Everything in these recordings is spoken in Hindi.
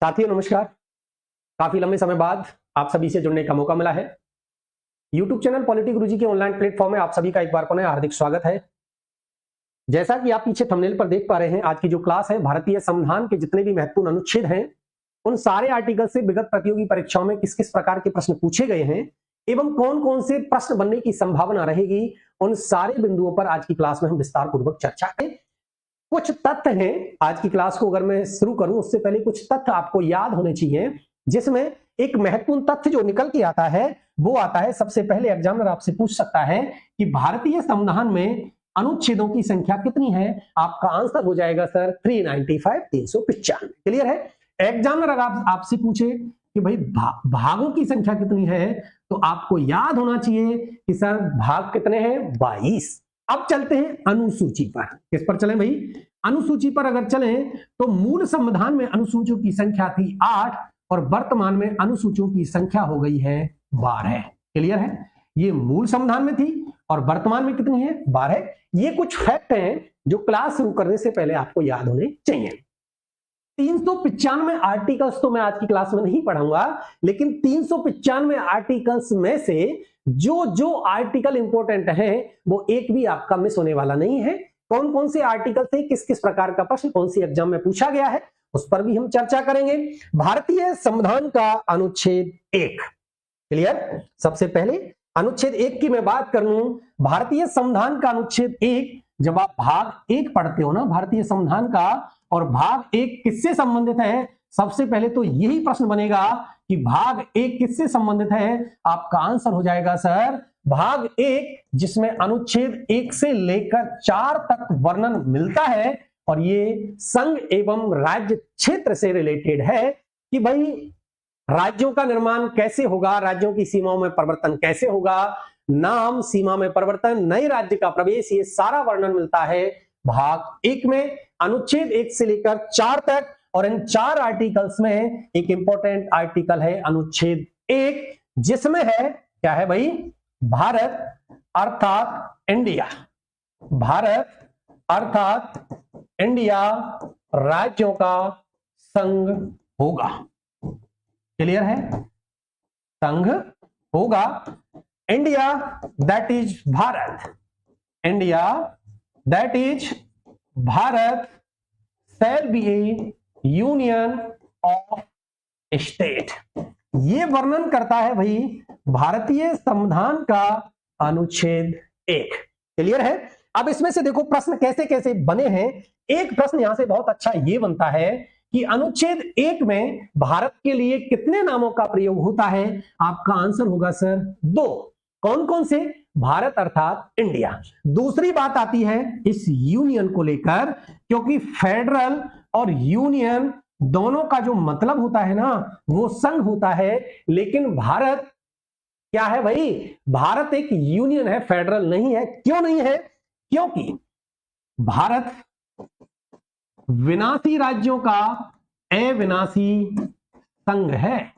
साथियों नमस्कार। काफी लंबे समय बाद आप सभी से जुड़ने का मौका मिला है। YouTube चैनल पॉलिटी गुरुजी के ऑनलाइन प्लेटफॉर्म में आप सभी का एक बार पुनः हार्दिक स्वागत है। जैसा कि आप पीछे थंबनेल पर देख पा रहे हैं, आज की जो क्लास है भारतीय संविधान के जितने भी महत्वपूर्ण अनुच्छेद हैं उन सारे आर्टिकल से विगत प्रतियोगी परीक्षाओं में किस किस प्रकार के प्रश्न पूछे गए हैं एवं कौन कौन से प्रश्न बनने की संभावना रहेगी, उन सारे बिंदुओं पर आज की क्लास में हम विस्तार पूर्वक चर्चा करें। कुछ तथ्य हैं, आज की क्लास को अगर मैं शुरू करूं उससे पहले कुछ तथ्य आपको याद होने चाहिए, जिसमें एक महत्वपूर्ण तथ्य जो निकल के आता है वो आता है, सबसे पहले एग्जामिनर आपसे पूछ सकता है कि भारतीय संविधान में अनुच्छेदों की संख्या कितनी है। आपका आंसर हो जाएगा सर 395, 395। क्लियर है। एग्जामिनर अगर आपसे पूछे कि भाई भागों की संख्या कितनी है तो आपको याद होना चाहिए कि सर भाग कितने हैं, 22। अब चलते हैं अनुसूची पर। किस पर चलें भाई? अनुसूची पर अगर चलें तो मूल संविधान में अनुसूचियों की संख्या थी 8 और वर्तमान में अनुसूचियों की संख्या हो गई है 12। क्लियर है। ये मूल संविधान में थी और वर्तमान में कितनी है, 12। ये कुछ फैक्ट हैं जो क्लास शुरू करने से पहले आपको याद होने चाहिए। 395 आर्टिकल्स तो मैं आज की क्लास में नहीं पढ़ाऊंगा, लेकिन 395 आर्टिकल्स में से जो जो आर्टिकल इंपॉर्टेंट है वो एक भी आपका मिस होने वाला नहीं है। कौन कौन से आर्टिकल से किस किस प्रकार का प्रश्न कौन सी एग्जाम में पूछा गया है उस पर भी हम चर्चा करेंगे। भारतीय संविधान का अनुच्छेद 1। क्लियर। सबसे पहले अनुच्छेद 1 की मैं बात कर लूं। भारतीय संविधान का अनुच्छेद 1, जब आप भाग 1 पढ़ते हो ना भारतीय संविधान का, और भाग 1 किससे संबंधित है, सबसे पहले तो यही प्रश्न बनेगा कि भाग 1 किससे संबंधित है। आपका आंसर हो जाएगा सर भाग 1, जिसमें अनुच्छेद 1 से लेकर 4 तक वर्णन मिलता है और ये संघ एवं राज्य क्षेत्र से रिलेटेड है कि भाई राज्यों का निर्माण कैसे होगा, राज्यों की सीमाओं में परिवर्तन कैसे होगा, नाम, सीमा में परिवर्तन, नए राज्य का प्रवेश, ये सारा वर्णन मिलता है भाग 1 में, अनुच्छेद 1 से लेकर 4 तक। और इन 4 आर्टिकल्स में एक इंपॉर्टेंट आर्टिकल है अनुच्छेद 1, जिसमें है क्या है भाई, भारत अर्थात इंडिया। भारत अर्थात इंडिया राज्यों का संघ होगा। क्लियर है। संघ होगा। India that is Bharat, India that is Bharat shall be A union of state. ये वर्णन करता है भाई भारतीय संविधान का अनुच्छेद 1। क्लियर है। अब इसमें से देखो प्रश्न कैसे कैसे बने हैं। एक प्रश्न यहां से बहुत अच्छा ये बनता है कि अनुच्छेद 1 में भारत के लिए कितने नामों का प्रयोग होता है। आपका आंसर होगा सर 2। कौन कौन से? भारत अर्थात इंडिया। दूसरी बात आती है इस यूनियन को लेकर, क्योंकि फेडरल और यूनियन दोनों का जो मतलब होता है ना वो संघ होता है, लेकिन भारत क्या है भाई, भारत एक यूनियन है, फेडरल नहीं है। क्यों नहीं है? क्योंकि भारत विनाशी राज्यों का अविनाशी संघ है।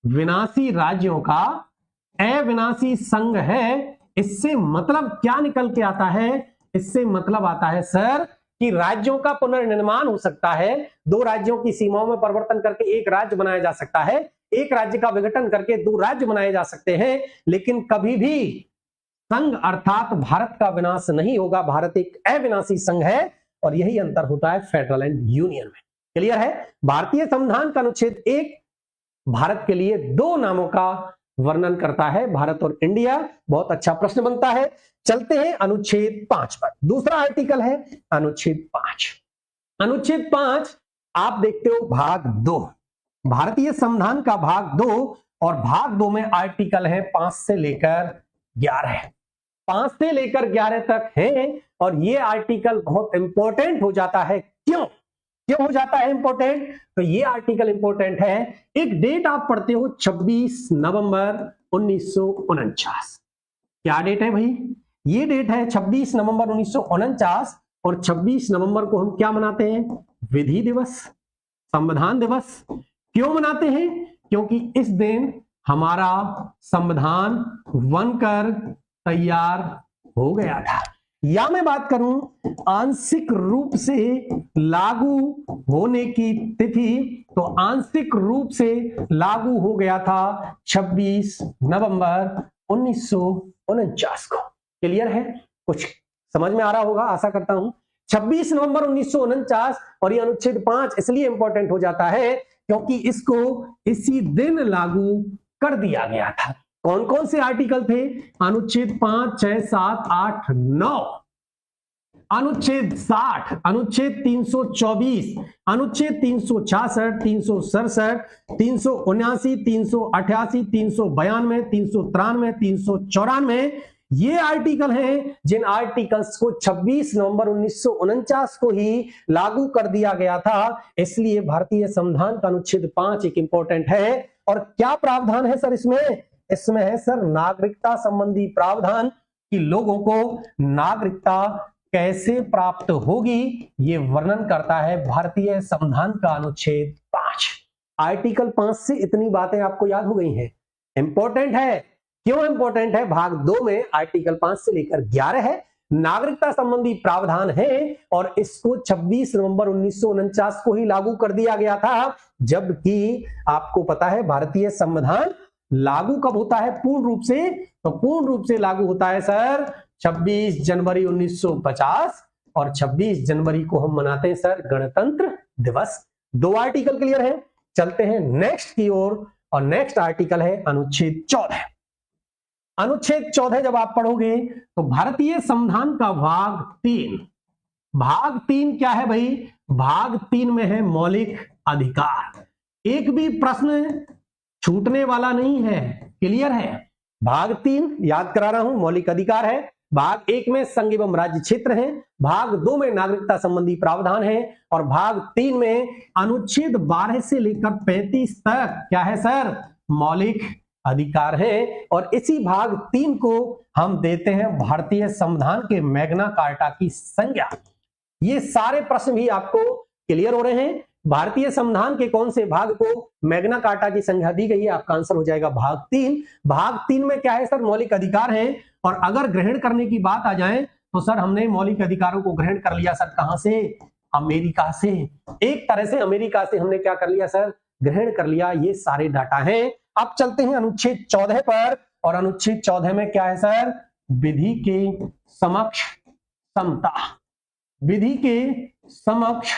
विनाशी राज्यों का अविनाशी संघ है। इससे मतलब क्या निकल के आता है? इससे मतलब आता है सर कि राज्यों का पुनर्निर्माण हो सकता है, 2 राज्यों की सीमाओं में परिवर्तन करके एक राज्य बनाया जा सकता है, एक राज्य का विघटन करके 2 राज्य बनाए जा सकते हैं, लेकिन कभी भी संघ अर्थात भारत का विनाश नहीं होगा। भारत एक अविनाशी संघ है और यही अंतर होता है फेडरल एंड यूनियन में। क्लियर है। भारतीय संविधान का अनुच्छेद 1 भारत के लिए 2 नामों का वर्णन करता है, भारत और इंडिया। बहुत अच्छा प्रश्न बनता है। चलते हैं अनुच्छेद 5 पर। दूसरा आर्टिकल है अनुच्छेद 5। अनुच्छेद 5 आप देखते हो भाग 2, भारतीय संविधान का भाग 2, और भाग 2 में आर्टिकल है 5 से लेकर 11। 5 से लेकर 11 तक है और ये आर्टिकल बहुत इंपॉर्टेंट हो जाता है। क्यों हो जाता है इंपॉर्टेंट? तो ये आर्टिकल इंपॉर्टेंट है, एक डेट आप पढ़ते हो 26 नवंबर 1949। क्या डेट है भाई? ये डेट है 26 नवंबर 1949। और 26 नवंबर को हम क्या मनाते हैं? विधि दिवस, संविधान दिवस। क्यों मनाते हैं? क्योंकि इस दिन हमारा संविधान बनकर तैयार हो गया था। या मैं बात करूं आंशिक रूप से लागू होने की तिथि तो आंशिक रूप से लागू हो गया था 26 नवंबर 1949 को। क्लियर है? कुछ समझ में आ रहा होगा, आशा करता हूं। 26 नवंबर 1949 और ये अनुच्छेद 5 इसलिए इंपॉर्टेंट हो जाता है क्योंकि इसको इसी दिन लागू कर दिया गया था। कौन कौन से आर्टिकल थे? अनुच्छेद 5, 6, 7, 8, 9, अनुच्छेद 60, अनुच्छेद 324, अनुच्छेद 366, 367, 379, 388, 392, 393, 394 ये आर्टिकल हैं जिन आर्टिकल्स को 26 नवंबर 1949 को ही लागू कर दिया गया था। इसलिए भारतीय संविधान का अनुच्छेद 5 एक इंपॉर्टेंट है। और क्या प्रावधान है सर इसमें? इसमें है सर नागरिकता संबंधी प्रावधान कि लोगों को नागरिकता कैसे प्राप्त होगी, ये वर्णन करता है भारतीय संविधान का अनुच्छेद 5। आर्टिकल 5 से इतनी बातें आपको याद हो गई हैं। इंपॉर्टेंट है। क्यों इंपॉर्टेंट है? भाग 2 में आर्टिकल 5 से लेकर 11 है, नागरिकता संबंधी प्रावधान है और इसको 26 नवंबर 1949 को ही लागू कर दिया गया था। जबकि आपको पता है भारतीय संविधान लागू कब होता है पूर्ण रूप से? तो पूर्ण रूप से लागू होता है सर 26 जनवरी 1950 और 26 जनवरी को हम मनाते हैं सर गणतंत्र दिवस। 2 आर्टिकल क्लियर है। चलते हैं नेक्स्ट की ओर और नेक्स्ट आर्टिकल है अनुच्छेद 14। अनुच्छेद 14 जब आप पढ़ोगे तो भारतीय संविधान का भाग 3, भाग 3 क्या है भाई? भाग 3 में है मौलिक अधिकार। एक भी प्रश्न छूटने वाला नहीं है। क्लियर है? भाग 3 याद करा रहा हूं, मौलिक अधिकार है। भाग 1 में संघ एवं राज्य क्षेत्र है, भाग 2 में नागरिकता संबंधी प्रावधान है और भाग 3 में अनुच्छेद 12 से लेकर 35 तक क्या है सर? मौलिक अधिकार है। और इसी भाग 3 को हम देते हैं भारतीय संविधान के मैग्ना कार्टा की संज्ञा। ये सारे प्रश्न भी आपको क्लियर हो रहे हैं। भारतीय संविधान के कौन से भाग को मैग्ना कार्टा की संज्ञा दी गई है? आपका आंसर हो जाएगा भाग 3। भाग 3 में क्या है सर? मौलिक अधिकार है। और अगर ग्रहण करने की बात आ जाए तो सर हमने मौलिक अधिकारों को ग्रहण कर लिया सर कहां से? अमेरिका से। एक तरह से अमेरिका से हमने क्या कर लिया सर? ग्रहण कर लिया। ये सारे डाटा हैं। अब चलते हैं अनुच्छेद 14 पर और अनुच्छेद 14 में क्या है सर? विधि के समक्ष समता। विधि के समक्ष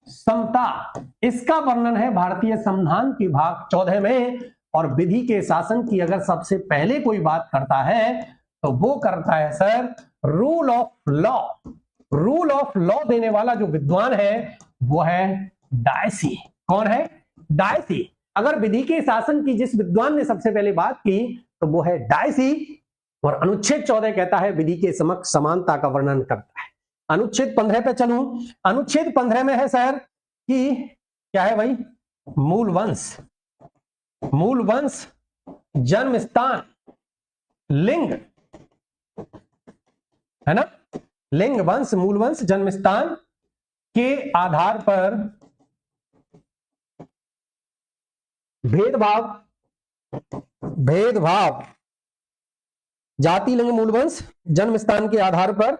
समता, इसका वर्णन है भारतीय संविधान के भाग 14 में। और विधि के शासन की अगर सबसे पहले कोई बात करता है तो वो करता है sir rule of law. Rule of law देने वाला जो विद्वान है वो है डायसी। कौन है? डायसी। अगर विधि के शासन की जिस विद्वान ने सबसे पहले बात की तो वो है डायसी। और अनुच्छेद 14 कहता है विधि के समक्ष समानता का वर्णन करता है। अनुच्छेद 15 पे चलूं। अनुच्छेद 15 में है सर कि क्या है भाई? मूल वंश, मूल वंश, जन्म स्थान, लिंग, है ना? लिंग, वंश, मूल वंश, जन्म स्थान के आधार पर भेदभाव जाति, लिंग, मूल वंश, जन्म स्थान के आधार पर,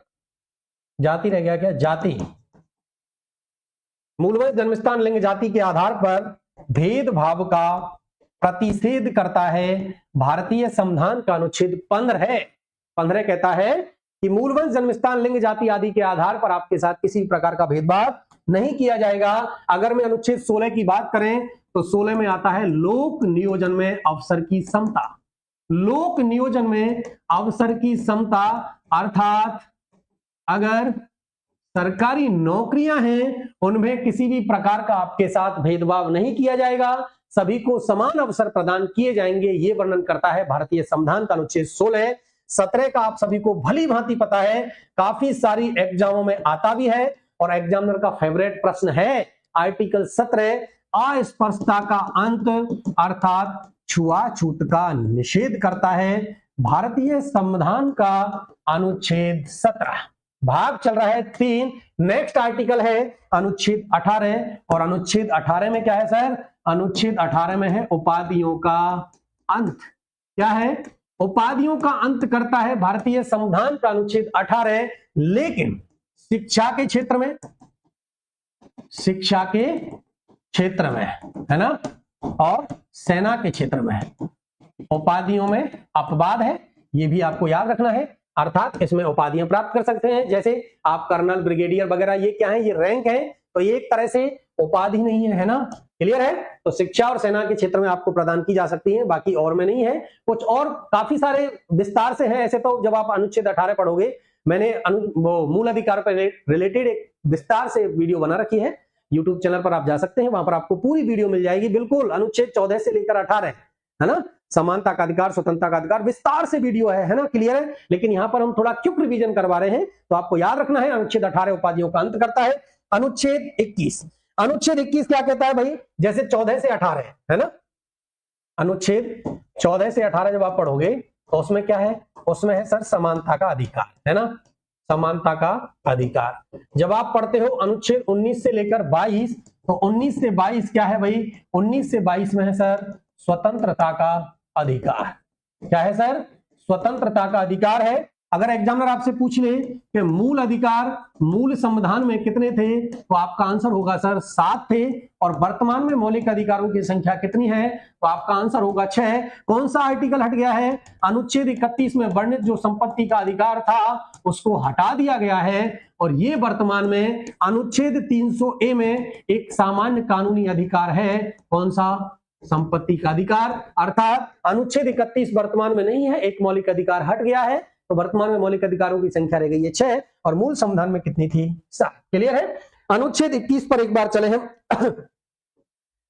जाति रह गया क्या? जाति, मूल वंश, जन्म स्थान, लिंग, जाति के आधार पर भेदभाव का प्रतिषेध करता है भारतीय संविधान का अनुच्छेद 15 है। 15 कहता है कि मूल वंश, जन्म स्थान, लिंग, जाति आदि के आधार पर आपके साथ किसी प्रकार का भेदभाव नहीं किया जाएगा। अगर मैं अनुच्छेद 16 की बात करें तो 16 में आता है लोक नियोजन में अवसर की समता। लोक नियोजन में अवसर की समता अर्थात अगर सरकारी नौकरियां हैं उनमें किसी भी प्रकार का आपके साथ भेदभाव नहीं किया जाएगा, सभी को समान अवसर प्रदान किए जाएंगे। ये वर्णन करता है भारतीय संविधान का अनुच्छेद 16। 17 का आप सभी को भली भांति पता है, काफी सारी एग्जामों में आता भी है और एग्जामिनर का फेवरेट प्रश्न है। आर्टिकल 17 अस्पृश्यता का अंत अर्थात छुआछूत का निषेध करता है भारतीय संविधान का अनुच्छेद 17। भाग चल रहा है 3। नेक्स्ट आर्टिकल है अनुच्छेद 18 और अनुच्छेद 18 में क्या है सर? अनुच्छेद 18 में है उपाधियों का अंत। क्या है? उपाधियों का अंत करता है भारतीय संविधान का अनुच्छेद 18। लेकिन शिक्षा के क्षेत्र में, शिक्षा के क्षेत्र में, है ना, और सेना के क्षेत्र में। उपाधियों में अपवाद है, ये भी आपको याद रखना है, अर्थात इसमें उपाधियां प्राप्त कर सकते हैं, जैसे आप कर्नल, ब्रिगेडियर वगैरह, ये क्या है, ये रैंक है, तो ये एक तरह से उपाधि नहीं है ना। क्लियर है? तो शिक्षा और सेना के क्षेत्र में आपको प्रदान की जा सकती है, बाकी और में नहीं है। कुछ और काफी सारे विस्तार से हैं ऐसे, तो जब आप अनुच्छेद 18 पढ़ोगे, मैंने मूल अधिकार पर रिलेटेड एक विस्तार से वीडियो बना रखी है, यूट्यूब चैनल पर आप जा सकते हैं, वहां पर आपको पूरी वीडियो मिल जाएगी, बिल्कुल अनुच्छेद 14 से लेकर 18, है ना, समानता का अधिकार, स्वतंत्रता का अधिकार, विस्तार से वीडियो है ना। क्लियर है? लेकिन यहां पर हम थोड़ा क्विक रिवीजन करवा रहे हैं, तो आपको याद रखना है अनुच्छेद 18 उपाधियों का अंत करता है। अनुच्छेद 21, अनुच्छेद 21 क्या कहता है भाई, जैसे 14 से 18 है ना, अनुच्छेद 14 से 18 जब आप पढ़ोगे तो उसमें क्या है, उसमें है सर समानता का अधिकार, है ना, समानता का अधिकार। जब आप पढ़ते हो अनुच्छेद 19 से लेकर 22, तो 19 से 22 क्या है भाई, 19 से 22 में है सर स्वतंत्रता का अधिकार। क्या है सर? स्वतंत्रता का अधिकार है। अगर एग्जामिनर आपसे पूछ ले कि मूल अधिकार मूल संविधान में कितने थे, तो आपका आंसर होगा सर 7 थे, और वर्तमान में मौलिक अधिकारों की संख्या कितनी है, तो आपका आंसर होगा 6। कौन सा आर्टिकल हट गया है? अनुच्छेद 31 में वर्णित जो संपत्ति का अधिकार था उसको हटा दिया गया है, और ये वर्तमान में अनुच्छेद 300A में एक सामान्य कानूनी अधिकार है। कौन सा? संपत्ति का अधिकार। अर्थात अनुच्छेद 31 वर्तमान में नहीं है, एक मौलिक अधिकार हट गया है, तो वर्तमान में मौलिक अधिकारों की संख्या रह गई है 6, और मूल संविधान में कितनी थी? 7। क्लियर है? अनुच्छेद 21 पर एक बार चले हम।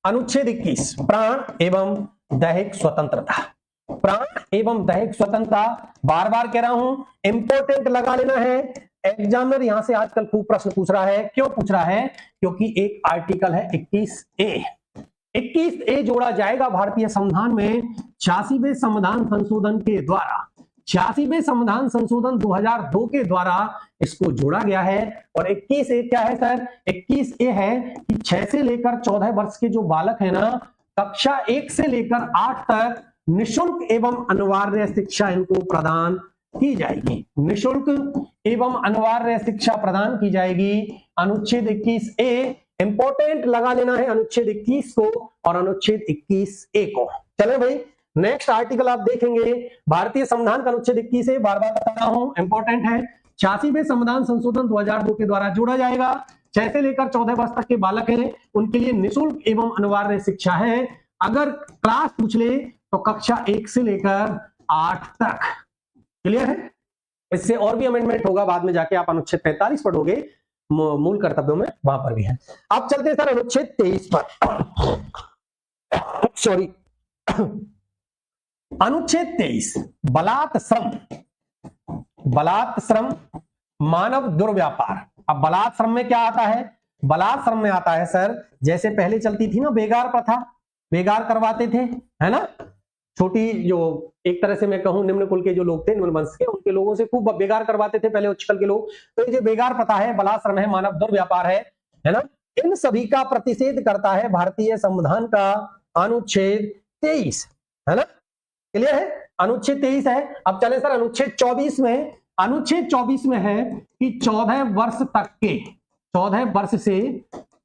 अनुच्छेद 21 प्राण एवं दैहिक स्वतंत्रता। प्राण एवं दैहिक स्वतंत्रता, बार बार कह रहा हूं, इंपोर्टेंट लगा लेना है। एग्जामिनर यहां से आजकल खूब प्रश्न पूछ रहा है। क्यों पूछ रहा है? क्योंकि एक आर्टिकल है 21A, 21A जोड़ा जाएगा भारतीय संविधान में 86वें संविधान संशोधन के द्वारा। 86वें संविधान संशोधन 2002 के द्वारा इसको जोड़ा गया है। और 21A क्या है सर? 21A है कि 6 से लेकर 14 वर्ष के जो बालक है ना, कक्षा 1 से लेकर 8 तक निःशुल्क एवं अनिवार्य शिक्षा इनको प्रदान की जाएगी। निःशुल्क एवं अनिवार्य शिक्षा प्रदान की जाएगी। अनुच्छेद 21A इंपॉर्टेंट लगा लेना है, अनुच्छेद 21 को और अनुच्छेद 21A को। चले भाई, नेक्स्ट आर्टिकल आप देखेंगे, भारतीय संविधान का अनुच्छेद 21A, बार बार बता रहा हूं, इंपॉर्टेंट है। 86वें संविधान संशोधन 2002 के द्वारा जोड़ा जाएगा। 6 से लेकर 14 वर्ष तक के बालक हैं, उनके लिए निःशुल्क एवं अनिवार्य शिक्षा है। अगर क्लास पूछ ले तो कक्षा 1 से लेकर 8 तक। क्लियर है? इससे और भी अमेंडमेंट होगा बाद में जाके, आप अनुच्छेद 45 पढ़ोगे मूल कर्तव्यों में, वहां पर भी है। अब चलते हैं सर अनुच्छेद 23 पर। सॉरी, अनुच्छेद 23 बलात् श्रम, बलात् श्रम, मानव दुर्व्यापार। अब बलात् श्रम में क्या आता है? बलात् श्रम में आता है सर, जैसे पहले चलती थी ना बेगार प्रथा, बेगार करवाते थे, है ना, छोटी जो एक तरह से मैं कहूं निम्न कुल के जो लोग थे, निम्न वंश के, उनके लोगों से खूब बेगार करवाते थे पहले उच्चकल के लोग। तो ये जो बेगार प्रथा है, बलात् श्रम है, मानव दुर्व्यापार है ना, इन सभी का प्रतिषेध करता है भारतीय संविधान का अनुच्छेद 23, है ना। क्लियर है? अनुच्छेद 23 है। अब चले सर अनुच्छेद 24 में। अनुच्छेद 24 में है कि 14 वर्ष तक के, 14 वर्ष से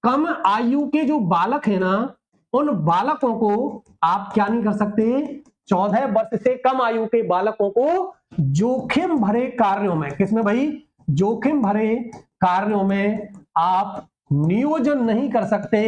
कम आयु के जो बालक है ना, उन बालकों को आप क्या नहीं कर सकते? 14 वर्ष से कम आयु के बालकों को जोखिम भरे कार्यों में, किसमें भाई? जोखिम भरे कार्यों में आप नियोजन नहीं कर सकते।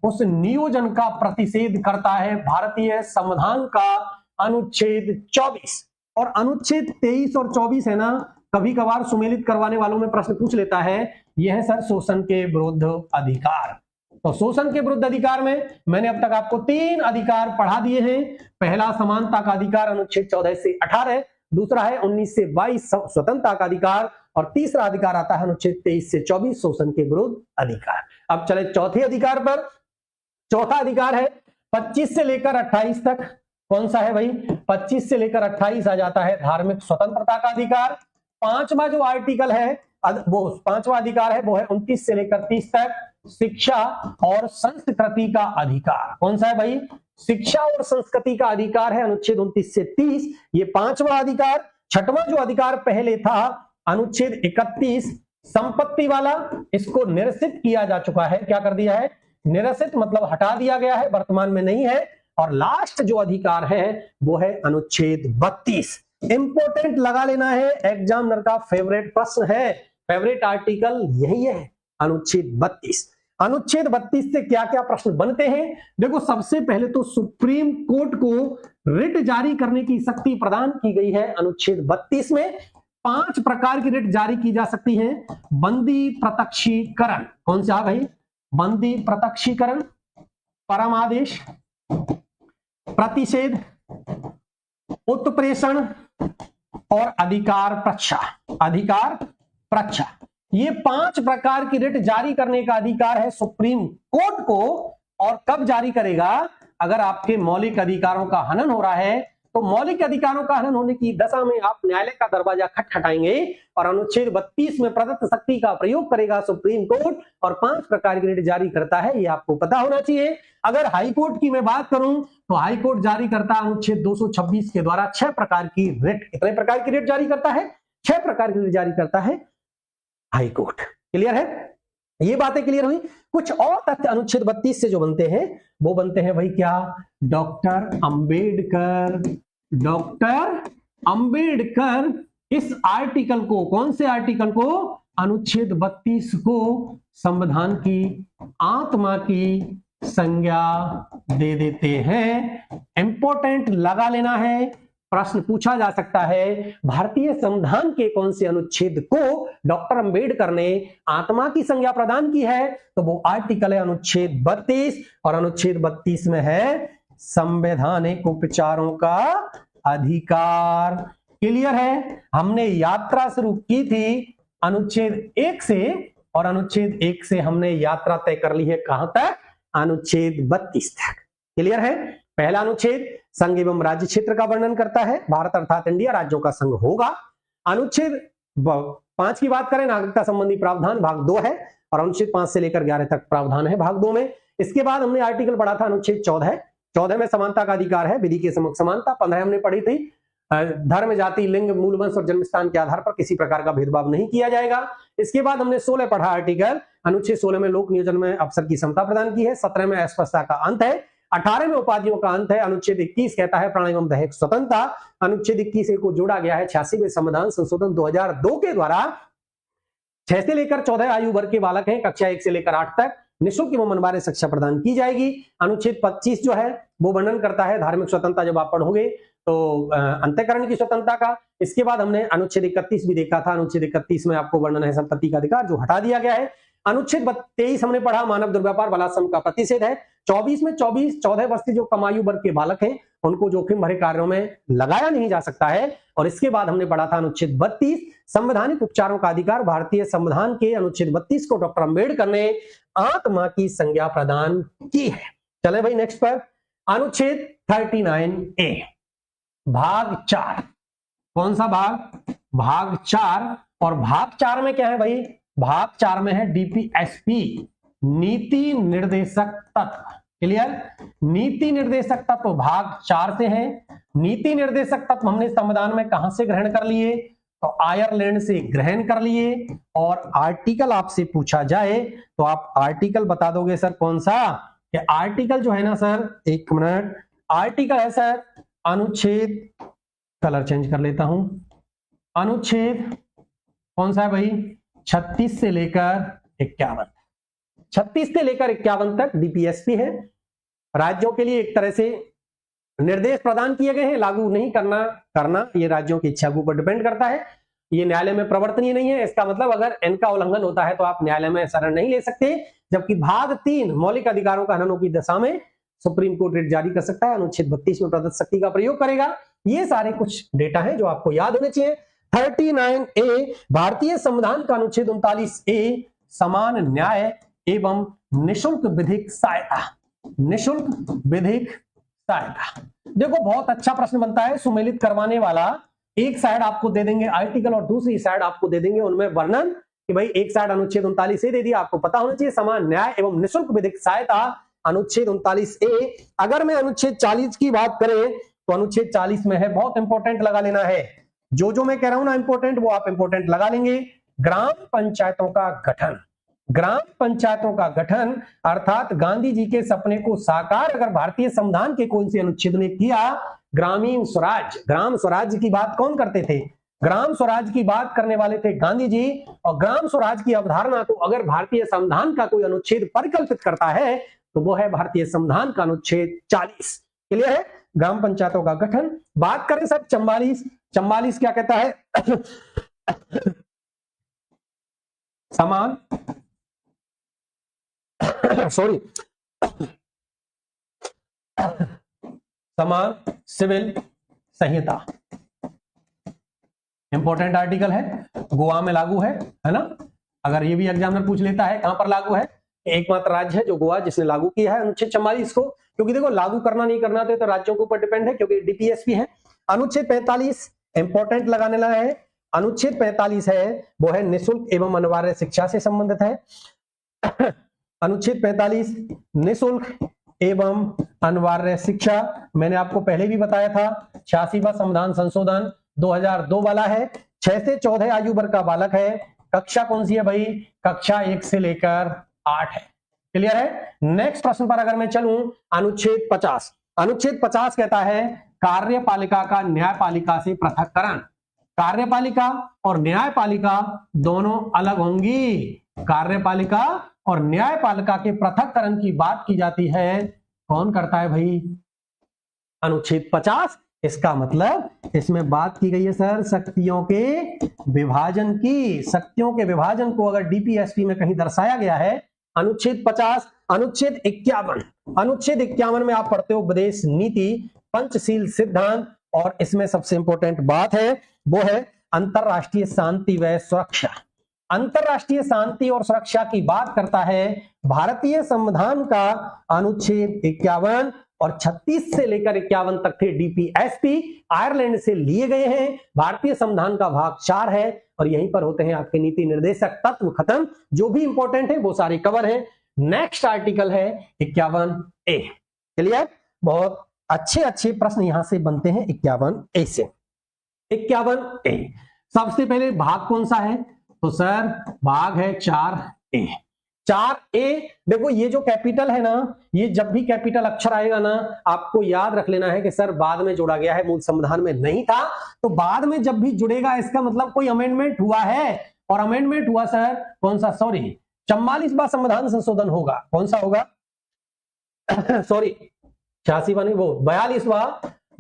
उस नियोजन का प्रतिषेध करता है भारतीय संविधान का अनुच्छेद 24। और अनुच्छेद 23 और 24 है ना, कभी कभार सुमेलित करवाने वालों में प्रश्न पूछ लेता है। यह है सर शोषण के विरुद्ध अधिकार। तो शोषण के विरुद्ध अधिकार में मैंने अब तक आपको 3 अधिकार पढ़ा दिए हैं। पहला समानता का अधिकार अनुच्छेद 14 से 18, दूसरा है 19 से 22 स्वतंत्रता का अधिकार, और तीसरा अधिकार आता है अनुच्छेद 23 से 24 शोषण के विरुद्ध अधिकार। अब चले चौथे अधिकार पर। चौथा अधिकार है 25 से लेकर 28 तक। कौन सा है भाई? 25 से लेकर 28 आ जाता है धार्मिक स्वतंत्रता का अधिकार। पांचवा जो आर्टिकल है, वो पांचवा अधिकार है, वो है 29 से लेकर 30 तक, शिक्षा और संस्कृति का अधिकार। कौन सा है भाई? शिक्षा और संस्कृति का अधिकार है अनुच्छेद 29 से 30, ये पांचवा अधिकार। छठवां जो अधिकार पहले था अनुच्छेद 31 संपत्ति वाला, इसको निरसित किया जा चुका है। क्या कर दिया है? निरसित मतलब हटा दिया गया है, वर्तमान में नहीं है। और लास्ट जो अधिकार है वो है अनुच्छेद 32। इंपोर्टेंट लगा लेना है, एग्जामिनर का फेवरेट प्रश्न है, फेवरेट आर्टिकल यही है, अनुच्छेद 32। अनुच्छेद 32 से क्या क्या प्रश्न बनते हैं? देखो, सबसे पहले तो सुप्रीम कोर्ट को रिट जारी करने की शक्ति प्रदान की गई है अनुच्छेद 32 में। 5 प्रकार की रिट जारी की जा सकती है। बंदी प्रत्यक्षीकरण, कौन सा भाई? बंदी प्रत्यक्षीकरण, परमादेश, प्रतिषेध, उत्प्रेषण और अधिकार प्रच्छा। अधिकार प्रच्छा, ये 5 प्रकार की रिट जारी करने का अधिकार है सुप्रीम कोर्ट को। और कब जारी करेगा? अगर आपके मौलिक अधिकारों का हनन हो रहा है, तो मौलिक अधिकारों का हनन होने की दशा में आप न्यायालय का दरवाजा खटखटाएंगे और अनुच्छेद 32 में प्रदत्त शक्ति का प्रयोग करेगा सुप्रीम कोर्ट और 5 प्रकार की रिट जारी करता है, ये आपको पता होना चाहिए। अगर हाई कोर्ट की मैं बात करूं तो हाई कोर्ट जारी करता है अनुच्छेद 226 के द्वारा 6 प्रकार की रिट। कितने प्रकार की रिट जारी करता है? 6 प्रकार की रिट जारी करता है हाई कोर्ट। क्लियर है? ये बातें क्लियर हुई। कुछ और तथ्य अनुच्छेद 32 से जो बनते हैं वो बनते हैं भाई क्या? डॉक्टर अंबेडकर इस आर्टिकल को, कौन से आर्टिकल को? अनुच्छेद 32 को संविधान की आत्मा की संज्ञा दे देते हैं। इंपॉर्टेंट लगा लेना है, प्रश्न पूछा जा सकता है, भारतीय संविधान के कौन से अनुच्छेद को डॉक्टर अंबेडकर ने आत्मा की संज्ञा प्रदान की है? तो वो आर्टिकल है अनुच्छेद 32 और अनुच्छेद 32 में है संवैधानिक उपचारों का अधिकार। क्लियर है? हमने यात्रा शुरू की थी अनुच्छेद 1 से और अनुच्छेद 1 से हमने यात्रा तय कर ली है कहां तक? अनुच्छेद 32 तक। क्लियर है? पहला अनुच्छेद संघ एवं राज्य क्षेत्र का वर्णन करता है, भारत अर्थात इंडिया राज्यों का संघ होगा। अनुच्छेद 5 की बात करें, नागरिकता संबंधी प्रावधान भाग 2 है और अनुच्छेद 5 से लेकर 11 तक प्रावधान है भाग 2 में। इसके बाद हमने आर्टिकल पढ़ा था अनुच्छेद 14 में समानता का अधिकार है, विधि के समक्ष समानता। 15 हमने पढ़ी थी, धर्म, जाति, लिंग, मूल वंश और जन्म स्थान के आधार पर किसी प्रकार का भेदभाव नहीं किया जाएगा। इसके बाद हमने 16 पढ़ा आर्टिकल, अनुच्छेद 16 में लोक नियोजन में अवसर की समता प्रदान की है। 17 में अस्पृश्यता का अंत है। 18 में उपाधियों का अंत है। अनुच्छेद 21 कहता है प्राण एवं दैहिक स्वतंत्रता। अनुच्छेद 21 को जोड़ा गया है 86वें संविधान संशोधन 2002 के द्वारा। 6 से लेकर 14 आयु वर्ग के बालक हैं, कक्षा 1 से लेकर 8 तक निःशुल्क एवं मनमारे शिक्षा प्रदान की जाएगी। अनुच्छेद 25 जो है वो वर्णन करता है धार्मिक स्वतंत्रता, जब आप पढ़ोगे तो अंतःकरण की स्वतंत्रता का। इसके बाद हमने अनुच्छेद 31 भी देखा था। अनुच्छेद 31 में आपको वर्णन है संपत्ति का अधिकार, जो हटा दिया गया है। अनुच्छेद 23 हमने पढ़ा, मानव दुर्व्यापार बलात्संग का प्रतिषेध है। 24 में 14 वर्ष जो कमायु वर्ग के बालक हैं उनको जोखिम भरे कार्यों में लगाया नहीं जा सकता है। और इसके बाद हमने पढ़ा था अनुच्छेद 32 संवैधानिक उपचारों का अधिकार। भारतीय संविधान के अनुच्छेद 32 को डॉक्टर अंबेडकर ने आत्मा की संज्ञा प्रदान की है। चले भाई नेक्स्ट पर, अनुच्छेद 39A भाग 4। कौन सा भाग? भाग 4। और भाग 4 में क्या है भाई? भाग 4 में है डीपीएसपी, नीति निर्देशक तत्व। क्लियर? नीति निर्देशक तत्व भाग 4 से है। नीति निर्देशक तत्व हमने संविधान में कहां से ग्रहण कर लिए? तो आयरलैंड से ग्रहण कर लिए। और आर्टिकल आपसे पूछा जाए तो आप आर्टिकल बता दोगे सर कौन सा? कि आर्टिकल जो है ना सर, एक मिनट, आर्टिकल है सर अनुच्छेद, कलर चेंज कर लेता हूं, अनुच्छेद कौन सा है भाई? 36 से लेकर 51। 36 से लेकर 51 तक डीपीएसपी है। राज्यों के लिए एक तरह से निर्देश प्रदान किए गए हैं, लागू नहीं करना ये राज्यों की इच्छा के ऊपर डिपेंड करता है। ये न्यायालय में प्रवर्तनीय नहीं है। इसका मतलब अगर इनका उल्लंघन होता है तो आप न्यायालय में शरण नहीं ले सकते। जबकि भाग 3 मौलिक अधिकारों का हननों की दशा में सुप्रीम कोर्ट रिट जारी कर सकता है, अनुच्छेद 32 में प्रदत्त शक्ति का प्रयोग करेगा। ये सारे कुछ डेटा हैं जो आपको याद होने चाहिए। 39A भारतीय संविधान का अनुच्छेद 39A समान न्याय एवं निःशुल्क विधिक सहायता। निःशुल्क विधिक सहायता, देखो बहुत अच्छा प्रश्न बनता है, सुमेलित करवाने वाला। एक साइड आपको दे देंगे आर्टिकल और दूसरी साइड आपको दे देंगे उनमें वर्णन कि भाई एक साइड अनुच्छेद 39A दे दिया, आपको पता होना चाहिए समान न्याय एवं निःशुल्क विधिक सहायता अनुच्छेद 39A। अगर मैं अनुच्छेद 40 की बात करें तो अनुच्छेद 40 में है, बहुत इंपॉर्टेंट लगा लेना है। जो मैं कह रहा हूं ना इंपॉर्टेंट, वो आप इंपॉर्टेंट लगा लेंगे। ग्राम पंचायतों का गठन, ग्राम पंचायतों का गठन अर्थात गांधी जी के सपने को साकार अगर भारतीय संविधान के कौन से अनुच्छेद ने किया, ग्रामीण स्वराज, ग्राम स्वराज की बात कौन करते थे? ग्राम स्वराज की बात करने वाले थे गांधी जी। और ग्राम स्वराज की अवधारणा को अगर भारतीय संविधान का कोई अनुच्छेद परिकल्पित करता है तो वो है भारतीय संविधान का अनुच्छेद 40। क्लियर है? ग्राम पंचायतों का गठन। बात करें सर 44 क्या कहता है? समान समान सिविल संहिता, इंपॉर्टेंट आर्टिकल है, गोवा में लागू है ना? अगर ये भी एग्जामिनर पूछ लेता है कहां पर लागू है, एकमात्र राज्य है जो गोवा जिसने लागू किया है अनुच्छेद 44 को। क्योंकि देखो लागू करना नहीं करना तो राज्यों के ऊपर डिपेंड है, क्योंकि डीपीएसपी है। अनुच्छेद 45 इंपॉर्टेंट लगाने लगा है। अनुच्छेद 45 है वो है निःशुल्क एवं अनिवार्य शिक्षा से संबंधित है। अनुच्छेद 45 निःशुल्क एवं अनिवार्य शिक्षा, मैंने आपको पहले भी बताया था 86वां संविधान संशोधन 2002 वाला है। 6 से 14 आयु वर्ग का बालक है। कक्षा कौन सी है भाई? कक्षा 1 से लेकर 8 है। क्लियर है? नेक्स्ट प्रश्न पर अगर मैं चलूं, अनुच्छेद 50। अनुच्छेद 50 कहता है कार्यपालिका का न्यायपालिका से पृथक्करण। कार्यपालिका और न्यायपालिका दोनों अलग होंगी। कार्यपालिका और न्यायपालिका के पृथक्करण की बात की जाती है। कौन करता है भाई? अनुच्छेद 50। इसका मतलब इसमें बात की गई है सर शक्तियों के विभाजन की। शक्तियों के विभाजन को अगर डीपीएसपी में कहीं दर्शाया गया है, अनुच्छेद 50। अनुच्छेद 51, अनुच्छेद 51 में आप पढ़ते हो उपदेश नीति, पंचशील सिद्धांत, और इसमें सबसे इंपॉर्टेंट बात है वो है अंतरराष्ट्रीय शांति व सुरक्षा। अंतरराष्ट्रीय शांति और सुरक्षा की बात करता है भारतीय संविधान का अनुच्छेद 51, और 36 से लेकर 51 तक थे डीपीएसपी, आयरलैंड से लिए गए हैं। भारतीय संविधान का भाग 4 है और यहीं पर होते हैं आपके नीति निर्देशक तत्व खत्म। जो भी इंपॉर्टेंट है वो सारे कवर है। नेक्स्ट आर्टिकल है 51A। क्लियर? बहुत अच्छे प्रश्न यहां से बनते हैं 51A से। 51A सबसे पहले भाग कौन सा है? तो सर भाग है 4A। 4A देखो ये जो कैपिटल है ना, ये जब भी कैपिटल अक्षर आएगा ना आपको याद रख लेना है कि सर बाद में जोड़ा गया है, मूल संविधान में नहीं था। तो बाद में जब भी जुड़ेगा इसका मतलब कोई अमेंडमेंट हुआ है, और अमेंडमेंट हुआ सर कौन सा? सॉरी 44वां संविधान संशोधन होगा। कौन सा होगा? सॉरी 86वां नहीं, वो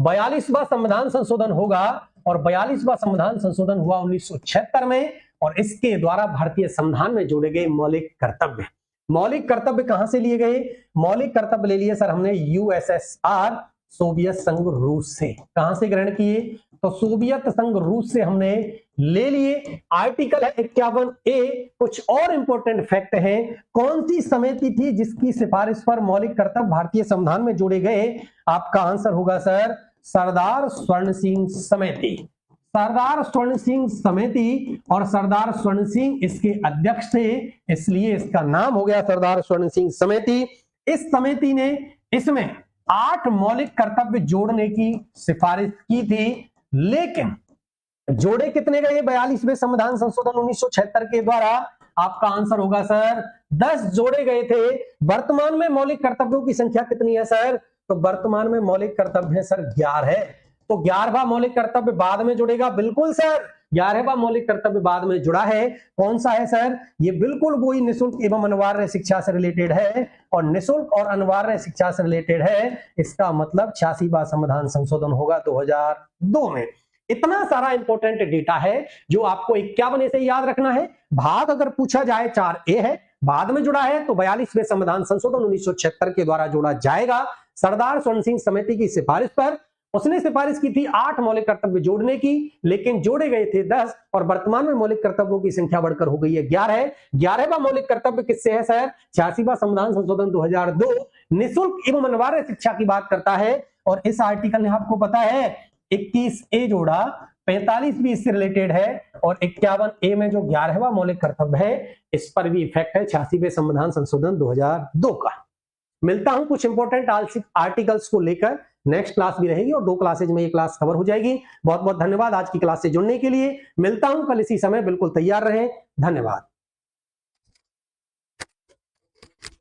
42वां संविधान संशोधन होगा। और 42वां संविधान संशोधन हुआ 1976 में, और इसके द्वारा भारतीय संविधान में जोड़े गए मौलिक कर्तव्य। मौलिक कर्तव्य कहां से लिए गए? मौलिक कर्तव्य ले लिए सर हमने यूएसएसआर, सोवियत संघ रूस से। कहां से ग्रहण किए? तो सोवियत संघ रूस से हमने ले लिए। आर्टिकल है 51A। कुछ और इंपॉर्टेंट फैक्ट हैं। कौन सी समिति थी जिसकी सिफारिश पर मौलिक कर्तव्य भारतीय संविधान में जोड़े गए? आपका आंसर होगा सर सरदार स्वर्ण सिंह समिति। सरदार स्वर्ण सिंह समिति, और सरदार स्वर्ण सिंह इसके अध्यक्ष थे, इसलिए इसका नाम हो गया सरदार स्वर्ण सिंह समिति। इस समिति ने इसमें 8 मौलिक कर्तव्य जोड़ने की सिफारिश की थी, लेकिन जोड़े कितने गए 42वें संविधान संशोधन 1976 के द्वारा? आपका आंसर होगा सर 10 जोड़े गए थे। वर्तमान में मौलिक कर्तव्यों की संख्या कितनी है सर? तो वर्तमान में मौलिक कर्तव्य है सर 11 है। तो 11वां मौलिक कर्तव्य बाद में जुड़ेगा। बिल्कुल सर 11वां मौलिक कर्तव्य बाद में जुड़ा है। कौन सा है सर? ये बिल्कुल वही निःशुल्क एवं अनिवार्य शिक्षा से रिलेटेड है, और निःशुल्क और अनिवार्य शिक्षा से रिलेटेड है। इसका मतलब 86वां संविधान संशोधन होगा 2002 में। इतना सारा इंपॉर्टेंट डेटा है जो आपको 51A से याद रखना है। भाग अगर पूछा जाए 4A है, बाद में जुड़ा है तो 42वें संविधान संशोधन 1976 के द्वारा जोड़ा जाएगा। सरदार स्वर्ण सिंह समिति की सिफारिश पर उसने सिफारिश की थी 8 मौलिक कर्तव्य जोड़ने की, लेकिन जोड़े गए थे 10, और वर्तमान में मौलिक कर्तव्यों की संख्या बढ़कर हो गई है 11। 11वां मौलिक कर्तव्य किससे है सर? 86वां संविधान संशोधन 2002 निःशुल्क एवं अनिवार्य शिक्षा की बात करता है। और इस आर्टिकल ने आपको पता है 21A जोड़ा, 45 भी इससे रिलेटेड है, और 51A में जो 11वां मौलिक कर्तव्य है इस पर भी इफेक्ट है 86वें संविधान संशोधन 2002 का। मिलता हूं कुछ इंपॉर्टेंट आर्टिकल्स को लेकर। नेक्स्ट क्लास भी रहेगी और 2 क्लासेज में ये क्लास कवर हो जाएगी। बहुत बहुत धन्यवाद आज की क्लास से जुड़ने के लिए। मिलता हूं कल इसी समय, बिल्कुल तैयार रहें। धन्यवाद।